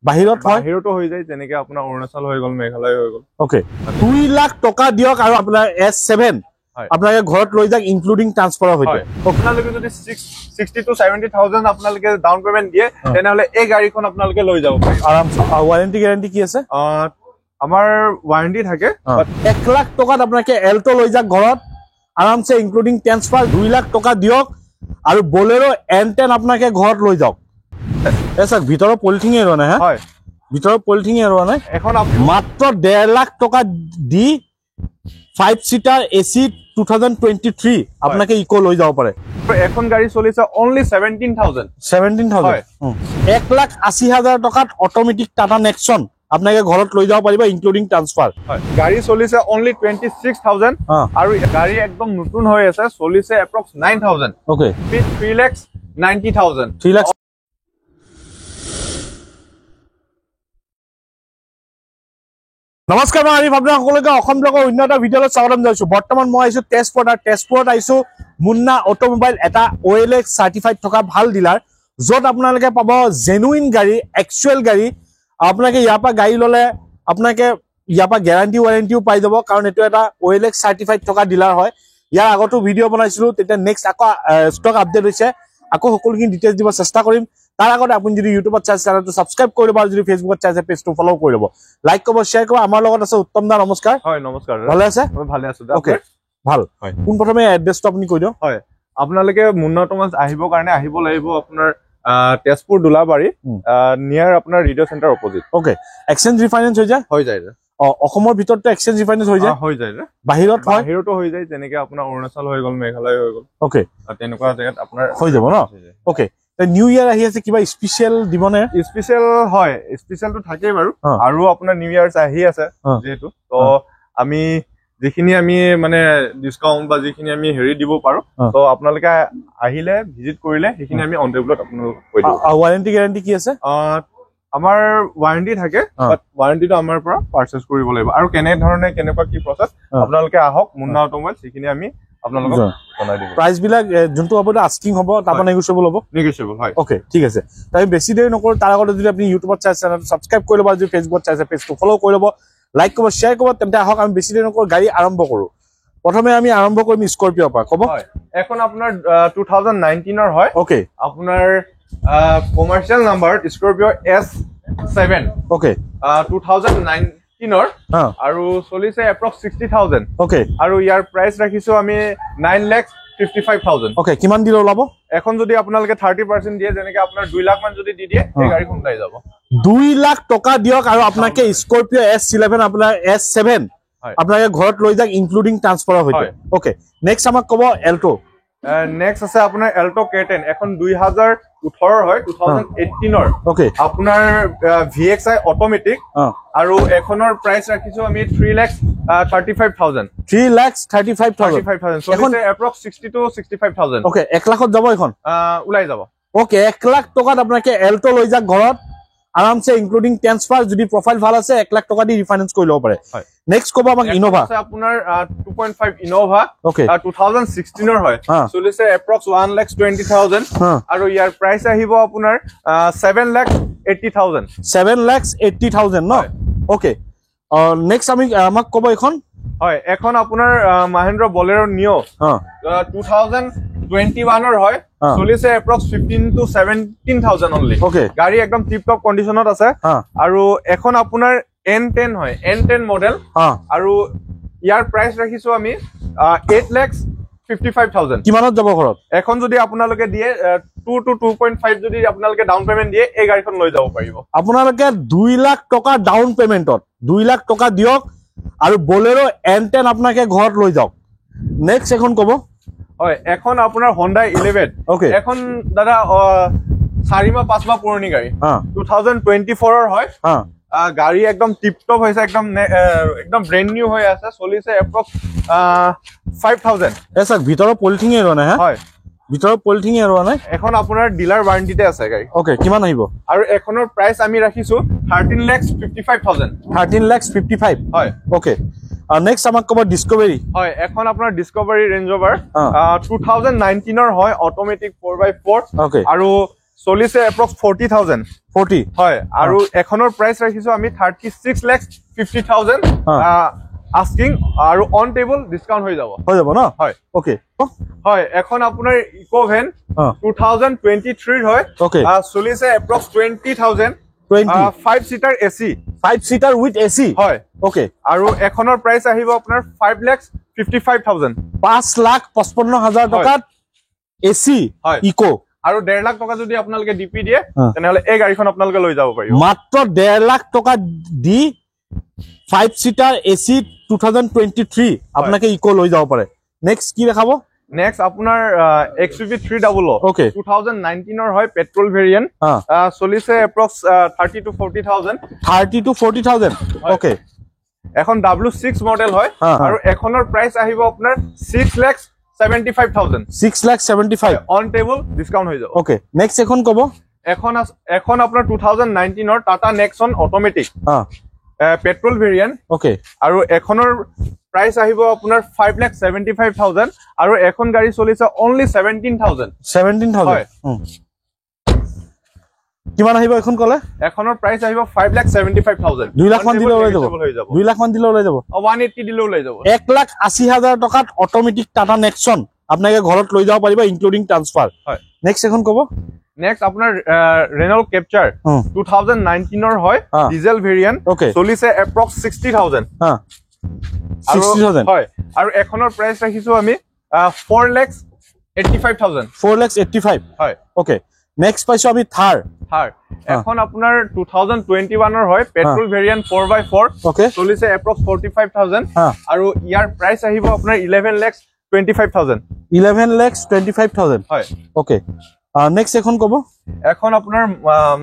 বাহিৰত হয় বাহিৰতো হৈ যায় যেনেকে আপোনাৰ অৰুণাচল হৈ গ'ল মেঘালয় হৈ গ'ল ওকে 2 লাখ টকা দিয়ক আৰু আপোনাৰ S7 আপোনালোকে ঘৰত লৈ যাক ইনক্লুডিং ট্ৰান্সফাৰৰ হৈতে আপোনালোকে যদি 60 to 70,000 আপোনালোকে ডাউন পেমেন্ট দিয়ে তেনেহলে এই গাড়ীখন আপোনালোকে লৈ যাব পাৰিব আৰামছে ওয়াৰেন্টি গ্যাৰান্টি কি আছে আমাৰ ওয়াৰেন্টি থাকে 1 লাখ টকাত আপোনালোকে এল্টো লৈ যাক ঘৰত আৰামছে ইনক্লুডিং ট্ৰান্সফাৰ 2 লাখ টকা দিয়ক আৰু বলেৰো N10 আপোনালোকে ঘৰত লৈ যাওক এসক ভিতৰৰ পলিথিন এৰোৱা নাই হয় ভিতৰৰ পলিথিন এৰোৱা নাই এখন মাত্ৰ 1.5 লাখ টকা দি 5 সিটাৰ এসি 2023 আপোনালোকে ইকো লৈ যাব পাৰে এখন গাড়ী চলিছে only 17,000 1,80,000 টকাত অটোমেটিক টাটা নেক্সন আপোনালোকে ঘৰত লৈ যাব পাৰিব ইনক্লুডিং ট্ৰান্সফাৰ গাড়ী চলিছে only 26,000 আৰু গাড়ী একদম নতুন হৈ আছে চলিছে approx 9,000 ওকে 3,90,000 3 লাখ নমস্কাৰ মই আৰিফ আপোনাক সকলোকে অসম ব্লগৰ উন্নত ভিডিঅ'লৈ স্বাগতম জনাইছো বৰ্তমান মই আইছো তেজপুৰত আইছো মুন্না অটোমোবাইল এটা OLX সাৰ্টিফাইড থকা ভাল ডিলাৰ যত আপোনালোকে পাব জেনুইন গাড়ী একচুৱেল গাড়ী আপোনালোকে ইয়াৰ পৰা গাড়ী ললে আপোনালোকে ইয়াৰ পৰা গ্যাৰান্টি ওয়াৰেন্টিও পাই যাব কাৰণ এটো এটা OLX সাৰ্টিফাইড থকা ডিলাৰ হয় ইয়াৰ আগতো ভিডিঅ' বনাইছিলো তেতিয়া নেক্সট আকৌ ষ্টক আপডেট হৈছে আকৌ সকলোখিনি ডিটেইলছ দিব চেষ্টা কৰিম তাৰ আগতে আপুনি যদি ইউটিউবত চাই চেনেলটো সাবস্ক্ৰাইব কৰি দিব আৰু যদি ফেসবুকত চাই পেজটো ফলো কৰি দিব লাইক কৰিব শেয়াৰ কৰিব আমাৰ লগত আছে উত্তম দা নমস্কাৰ হয় নমস্কাৰ ভালে আছে মই ভালে আছো ওকে ভাল হয় কোন প্ৰথমে এড্ৰেছটো আপুনি কৈ দিও হয় আপোনালোকে মুন্না অটোমোবাইলছ আহিবৰ কাৰণে আহিব লাগিব আপোনাৰ তেজপুৰ দুলাবাৰী নিয়াৰ আপোনাৰ radio' centre opposite okay exchange refinance হৈ যায় অসমৰ ভিতৰতে এক্সচেঞ্জ ৰিফাইনেন্স হৈ যায় বাহিৰত হয় বাহিৰতো হৈ যায় যেনেকে আপোনাৰ অৰুণাচল হৈ গ'ল মেঘালয় হৈ গ'ল ওকে তেনেকুৱা জেগাত আপোনাৰ হৈ যাব ন ওকে নিউ ইয়াৰ আহি আছে কিবা স্পেশাল দিবনে স্পেশাল হয় স্পেশালটো থাকেই বাৰু আৰু আপোনাৰ নিউ ইয়াৰ আহি আছে যেহেতু তো আমি যিখিনি আমি মানে ডিসকাউন্ট বা যিখিনি আমি হেৰি দিব পাৰো তো আপোনালোকে আহিলে ভিজিট কৰিলে সেইখিনি আমি অন টেবলত আপোনালোকক কৈ দিম ওয়াৰেন্টি গ্যাৰান্টি কি আছে আমাৰ ওয়াৰেন্টি থাকে বাট ওয়াৰেন্টিটো আমাৰ পৰা পাৰচেজ কৰিব লাগিব আৰু কেনে ধৰণে কেনেকুৱা কি প্ৰসেস আপোনালোকে আহক মুন্না অটোমোবাইলছ সেইখিনি আমি আপোনালোকক জনাই দিম প্রাইস বিলাক যোনটো হ'ব আস্কিং হ'ব তাপা নেগোশিয়েবল হ'ব নেগোশিয়েবল হয় ওকে ঠিক আছে তাই বেছি দেৰি নকৰ তাৰ আগতে যদি আপুনি ইউটিউবত চাই চেনেলটো সাবস্ক্ৰাইব কৰি ল'ব যদি ফেসবুকত চাই পেজটো ফলো কৰি ল'ব লাইক কৰিব শেয়াৰ কৰিব তেন্তে আহক আমি বেছি দেৰি নকৰ গাড়ী আৰম্ভ কৰো প্ৰথমে আমি আৰম্ভ কৰিম স্কৰপিঅ পৰা ক'ব এখন আপোনাৰ 2019 ৰ হয় ওকে আপোনাৰ commercial number Scorpio S7 okay 2019 ৰ আৰু চলিছে approx 60,000 ওকে আৰু ইয়াৰ প্ৰাইস ৰাখিছো আমি 9,55,000 ওকে কিমান দিলে ওলাব এখন যদি আপোনালোকে 30% দিয়ে যেনেকে আপোনাৰ 2 লাখ মান যদি দি দিয়ে এই গাড়ীখন ওলাই যাব 2 লাখ টকা দিয়ক আৰু আপোনাকে স্কৰপিঅ S11 আপোনাৰ S7 আপোনাকে ঘৰত লৈ যাক ইনক্লুডিং ট্ৰান্সফাৰৰ হৈতে ওকে নেক্সট আমাক ক'ব এল্টো নেক্সট আছে আপোনাৰ এল্টো K10 এখন 2018 হয় 2018 ৰ ওকে আপোনাৰ VXI অটোমেটিক আৰু এখনৰ প্ৰাইস ৰাখিছো আমি 3,35,000 3,35,000 এখন approx 60 to 65,000 ওকে 1 লাখত যাব এখন ওলাই যাব ওকে 1 লাখ টকাত আপোনাকে এল্টো লৈ যাক ঘৰত আৰামছে ইনক্লুডিং ট্ৰান্সফাৰ যদি প্ৰফাইল ভাল আছে 1 লাখ টকা দি ৰিফাইনেন্স কৰি ল'ব পাৰে নেক্সট ক'ব আমাক ইনোভা আছে আপোনাৰ 2.5 ইনোভা ওকে 2016 ৰ হয় চলিছে approx 1,20,000 আৰু ইয়াৰ প্ৰাইস আহিব আপোনাৰ 7,80,000 7,80,000 ন ওকে নেক্সট আমি আমাক ক'ব এখন হয় এখন আপোনাৰ মহেন্দ্ৰ বলেৰো নিও 2021 ৰ হয় চলিছে approx 15 to 17,000 only ওকে গাড়ী একদম টিপ টপ কন্ডিশনত আছে আৰু এখন আপোনাৰ N10 হয় N10 মডেল আৰু ইয়াৰ প্ৰাইস ৰাখিছো আমি 8,55,000 কিমানত যাব ঘৰত এখন যদি আপোনালোকে দিয়ে 2 to 2.5 যদি আপোনালোকে ডাউন পেমেন্ট দিয়ে এই গাড়ীখন লৈ যাব পাৰিব আপোনালোকে 2 লাখ টকা ডাউন পেমেন্টত 2 লাখ টকা দিয়ক আৰু বলেৰো N10 আপোনাকে ঘৰত লৈ যাওক নেক্সট এখন ক'ব হয় এখন আপোনাৰ Honda 11 ওকে এখন দাদা 4 মাহ 5 মাহ পুৰণি গাড়ী 2024 ৰ হয় গাড়ী একদম টিপ টপ হৈছে একদম ব্ৰ্যান্ড নিউ হৈ আছে চলিছে approx 5,000 এসক ভিতৰৰ পলিথিন এৰোৱা নাই হয় ভিতৰৰ পলিথিন এৰোৱা নাই এখন আপোনাৰ ডিলাৰ ওয়াৰেন্টিতে আছে গাড়ী ওকে কিমান আহিব আৰু এখনৰ প্ৰাইস আমি ৰাখিছো 13,55,000 13,55,000 হয় ওকে নেক্সট আমাক ক'ব ডিসকভাৰী হয় এখন আপোনাৰ ডিসকভাৰী ৰেঞ্জ ওভাৰ 2019 ৰ হয় অটোমেটিক 4x4 ওকে আৰু চলিছে এপ্ৰক্স 40,000 40 হয় আৰু এখনৰ প্ৰাইস ৰাখিছো আমি 36,50,000 আস্কিং আৰু অন টেবল ডিসকাউন্ট হৈ যাব ন হয় ওকে হয় এখন আপোনাৰ ইকোভেন 2023 হয় ওকে চলিছে এপ্ৰক্স 20,000 5 সিটাৰ এসি 5 সিটাৰ উইথ এসি হয় ওকে আৰু এখনৰ প্ৰাইস আহিব আপোনাৰ 5,55,000 5,55,000 টকাত এসি ইকো আৰু 1.5 লাখ টকা যদি আপোনালোকে ডিপি দিয়ে তেনেহলে এই গাড়ীখন আপোনালোকে লৈ যাব পাৰিব মাত্ৰ 1.5 লাখ টকা দি 5 সিটাৰ এসি 2023 আপোনাকে ইকো লৈ যাব পাৰে নেক্সট কি দেখাব নেক্সট আপোনাৰ XUV 300 ওকে 2019 ৰ হয় পেট্ৰল ভেৰিয়েন্ট চলিছে এপ্ৰক্স 30 to 40,000 ওকে এখন W6 মডেল হয় আৰু এখনৰ প্ৰাইস আহিব আপোনাৰ 6,75,000 6,75,000 অন টেবল ডিসকাউন্ট হৈ যাব ওকে নেক্সট এখন কব এখন আপোনাৰ 2019 ৰ Tata Nexon automatic petrol variant okay আৰু এখনৰ প্ৰাইস আহিব আপোনাৰ 5,75,000 আৰু এখন গাড়ী চলিছে অনলি 17,000 কিমান আহিব এখন কলে এখনৰ প্ৰাইস আহিব 5,75,000 2 লাখ মান দিলে ওলাই যাব 2 লাখ মান দিলে ওলাই যাব 180 দিলে ওলাই যাব 1,80,000 টকাত অটোমেটিক টাটা নেক্সন আপোনাকে ঘৰত লৈ যাব পাৰিবা ইনক্লুডিং ট্ৰান্সফাৰ হয় নেক্সট এখন কব নেক্সট আপোনাৰ ৰেনল্ট কেপচাৰ 2019 ৰ হয় ডিজেল ভেৰিয়েন্ট চলিছে এপ্ৰক্স 60,000 60,000 হয় আৰু এখনৰ প্ৰাইস ৰাখিছো আমি 4,85,000 হয় ওকে নেক্সট পাইছো আমি থাৰ এখন আপোনাৰ 2021 ৰ হয় পেট্ৰল ভেৰিয়েন্ট 4x4 ওকে চলিছে এপ্ৰক্স 45,000 আৰু ইয়াৰ প্ৰাইস আহিব আপোনাৰ 11,25,000 11,25,000 হয় ওকে নেক্সট এখন কব এখন আপোনাৰ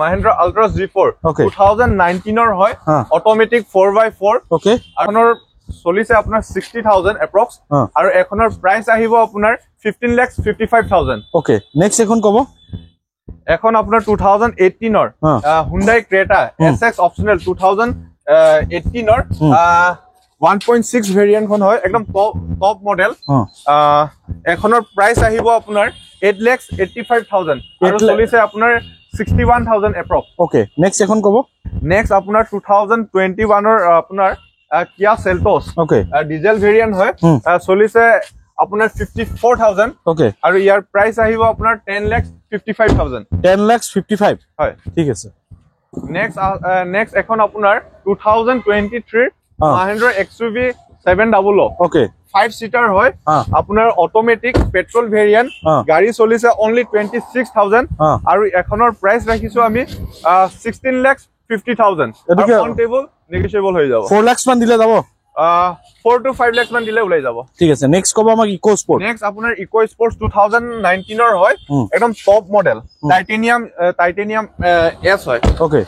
মহিন্দ্ৰা আল্ট্ৰা G4 Okay. 2019 ৰ হয় অটোমেটিক 4x4 ওকে এখনৰ চলিছে আপোনাৰ 60,000 এপ্ৰক্স আৰু এখনৰ প্ৰাইস আহিব আপোনাৰ 15,55,000 ওকে নেক্সট এখন কব এখন আপোনাৰ 2018 ৰ Hyundai Creta SX অপচনেল 2018 ৰ 1.6 ভেৰিয়েন্ট খন হয় একদম টপ মডেল এখনৰ প্ৰাইস আহিব আপোনাৰ 8,85,000 আৰু চলিছে আপোনাৰ 61,000 এপ্ৰক্স ওকে নেক্সট এখন কব নেক্সট আপোনাৰ 2021 ৰ আপোনাৰ Kia Seltos okay diesel variant হয় চলিছে আপোনাৰ 54,000 ওকে আৰু ইয়াৰ প্ৰাইস আহিব আপোনাৰ 10,55,000 10,55,000 হয় ঠিক আছে নেক্সট এখন আপোনাৰ 2023 Mahindra XUV 700 ওকে 5 সিটাৰ হয় আপোনাৰ অটোমেটিক পেট্ৰল ভেৰিয়েন্ট গাড়ী চলিছে অনলি 26,000 আৰু এখনৰ প্ৰাইস ৰাখিছো আমি 16,50,000 অন টেবল নেগোশিয়েবল হৈ যাব 4 লাখ মান দিলে যাব 4 to 5 লাখ মান দিলে ওলাই যাব ঠিক আছে নেক্সট কব আমাক ইকো স্পৰ্ট নেক্সট আপোনাৰ ইকো স্পৰ্টস 2019 ৰ হয় একদম টপ মডেল টাইটেনিয়াম এস হয় ওকে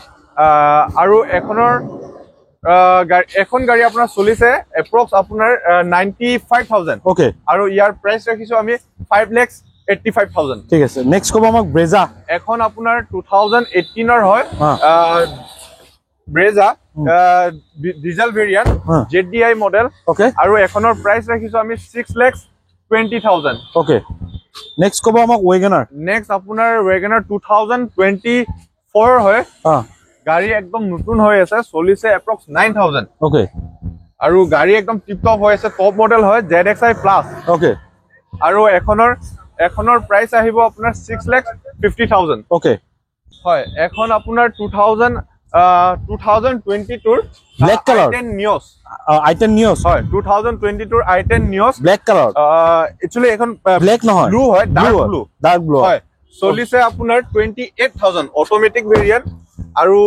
আৰু এখন গাড়ী আপোনাৰ চলিছে এপ্ৰক্স আপোনাৰ 95,000 ওকে আৰু ইয়াৰ প্ৰাইস ৰাখিছো আমি 5,85,000 ঠিক আছে নেক্সট কব আমাক ব্ৰেজা এখন আপোনাৰ 2018 ৰ হয় Brezza diesel variant ZDI model okay আৰু এখনৰ প্ৰাইস ৰাখিছো আমি 6,20,000 ওকে নেক্সট কব আমাক ওয়েগনাৰ নেক্সট আপোনাৰ ওয়েগনাৰ 2024 হয় গাড়ী একদম নতুন হৈ আছে চলিছে এপ্ৰক্স 9,000 ওকে আৰু গাড়ী একদম টিপ টপ হৈ আছে টপ মডেল হয় ZXi প্লাস ওকে আৰু এখনৰ প্ৰাইস আহিব আপোনাৰ 6,50,000 ওকে হয় এখন আপোনাৰ 2022 black colour i10 Nios i10 Nios হয় 2022 i10 Nios black colour actually এখন ব্ল্যাক নহয় ব্লু হয় ডার্ক ব্লু হয় চলিছে আপোনাৰ 28,000 অটোমেটিক ভেৰিয়েন্ট আৰু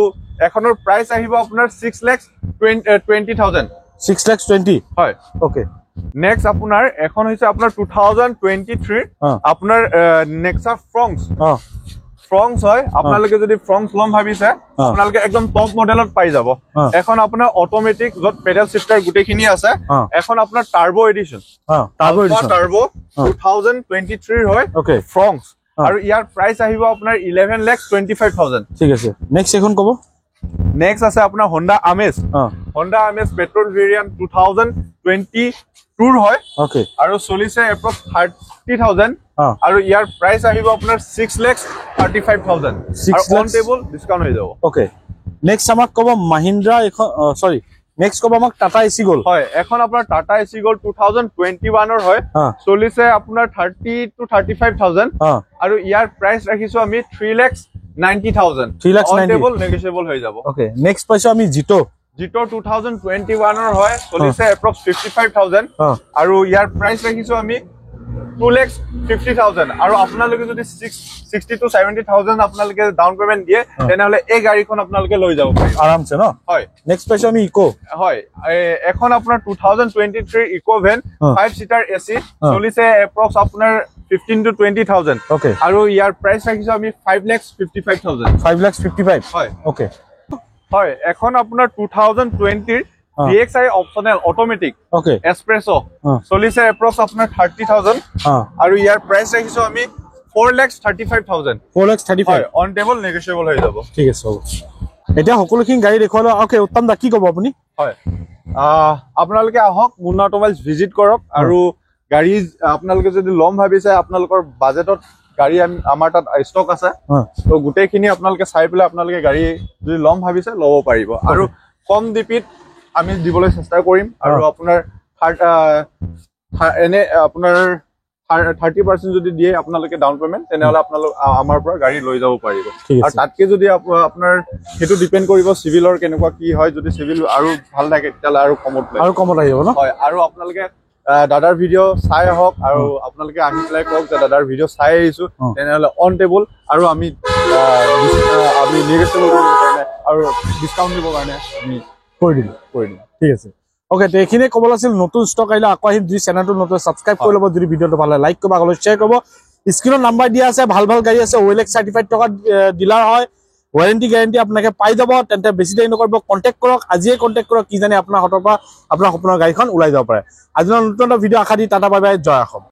এখনৰ প্ৰাইস আহিব আপোনাৰ 6,20,000 6,20,000 হয় ওকে নেক্সট আপোনাৰ এখন হৈছে আপোনাৰ 2023 আপোনাৰ নেক্সা ফ্ৰংস হয় আপোনালোকে যদি ফ্ৰংস লম ভাবিছে আপোনালোকে একদম টপ মডেলত পাই যাব এখন আপোনাৰ অটোমেটিক যত পেডেল শিফটাৰ গুটেখিনি আছে এখন আপোনাৰ টাৰ্বো এডিশন টাৰ্বো 2023 হয় ওকে ফ্ৰংস আৰু ইয়াৰ প্ৰাইস আহিব আপোনাৰ 11,25,000 ঠিক আছে নেক্সট এখন কব নেক্সট আছে আপোনাৰ Honda Amaze Honda Amaze petrol variant 2022 হয় ওকে আৰু চলিছে এপ্ৰক্স 30,000 আৰু ইয়াৰ প্ৰাইস আহিব আপোনাৰ 6,35,000 আৰু অন টেবল ডিসকাউন্ট হৈ যাব ওকে নেক্সট আমাক কব Mahindra এখন সৰি নেক্সট কব আমাক Tata AC Gold হয় এখন আপোনাৰ Tata AC Gold 2021 ৰ হয় চলিছে আপোনাৰ 30 to 35,000 আৰু ইয়াৰ প্ৰাইস ৰাখিছো আমি 3,90,000 অন টেবল নেগোশিয়েবল হৈ যাব ওকে নেক্সট পাইছো আমি Jito 2021 ৰ হয় চলিছে এপ্ৰক্স 55,000 আৰু ইয়াৰ প্ৰাইস ৰাখিছো আমি 2,50,000 আৰু আপোনালোকে যদি 60 to 70,000 আপোনালোকে ডাউন পেমেন্ট দিয়ে তেনেহলে এই গাড়ীখন আপোনালোকে লৈ যাব পাৰিব আৰামছে ন হয় নেক্সট পাইছো আমি Eco হয় এখন আপোনাৰ 2023 Eco Van 5 সিটাৰ AC চলিছে এপ্ৰক্স আপোনাৰ 15 to 20,000 ওকে আৰু ইয়াৰ প্ৰাইস ৰাখিছো আমি 5,55,000 5,55,000 হয় ওকে হয় এখন আপোনাৰ 2020 DXi অপচনেল অটোমেটিক ওকে এসপ্ৰেছো চলিছে এপ্ৰক্স আপোনাৰ 30,000 আৰু ইয়াৰ প্ৰাইস ৰাখিছো আমি 4,35,000 4,35,000 অন টেবল নেগোশিয়েবল হৈ যাব ঠিক আছে হ'ব এতিয়া সকলোখিনি গাড়ী দেখুৱালো ওকে উত্তম দা কি ক'ব আপুনি হয় আপোনালোকে আহক মুন্না অটোমোবাইলছ ভিজিট কৰক আৰু গাড়ী আপোনালোকে যদি লম ভাবিছে আপোনালোকৰ বাজেটত গাড়ী আমাৰ তাত ষ্টক আছে তো গোটেইখিনি আপোনালোকে চাই পেলাই আপোনালোকে গাড়ী যদি লম ভাবিছে ল'ব পাৰিব আৰু কম ডিপিত আমি দিবলৈ চেষ্টা কৰিম আৰু আপোনাৰ এনে আপোনাৰ 30% যদি দিয়ে আপোনালোকে ডাউন পেমেন্ট তেনেহলে আপোনালোক আমাৰ পৰা গাড়ী লৈ যাব পাৰিব আৰু তাতকে যদি আপোনাৰ হেতু ডিপেন্ড কৰিব সিভিলৰ কেনেকুৱা কি হয় যদি সিভিল আৰু ভাল লাগে তেতিয়ালে আৰু কমত আহিব ন হয় আৰু আপোনালোকে দাদাৰ ভিডিঅ' চাই আহক আৰু আপোনালোকে আহি পেলাই কওক যে দাদাৰ ভিডিঅ' চাই আহিছো তেনেহলে অন টেবল আৰু আমি নেগোশিয়েবল কৰিব কাৰণে আৰু ডিসকাউন্ট দিব কাৰণে আমি কৰি দিম ঠিক আছে ওকে তো এইখিনি কবল আছিল নতুন স্টক আইলে আকৌ আহিম যদি চেনেলটো নতুন সাবস্ক্রাইব কৰি ল'ব যদি ভিডিঅটো ভাল লাগে লাইক কৰিব আগলৈ শেয়াৰ কৰিব স্ক্ৰিনত নাম্বাৰ দিয়া আছে ভাল গাড়ী আছে OLX সাৰ্টিফাইড থকা ডিলাৰ হয় ওয়াৰেন্টি গ্যাৰান্টি আপনাকে পাই যাব তেন্তে বেছি দেৰি নকৰিব কন্টাক্ট কৰক আজিয়ে কন্টাক্ট কৰক কি জানি আপোনাৰ হাতৰ পৰা আপোনাৰ সপোনৰ গাড়ীখন ওলাই যাব পাৰে আজিৰ নতুন এটা ভিডিঅ' আশা দি টাটা বাই বাই জয় অসম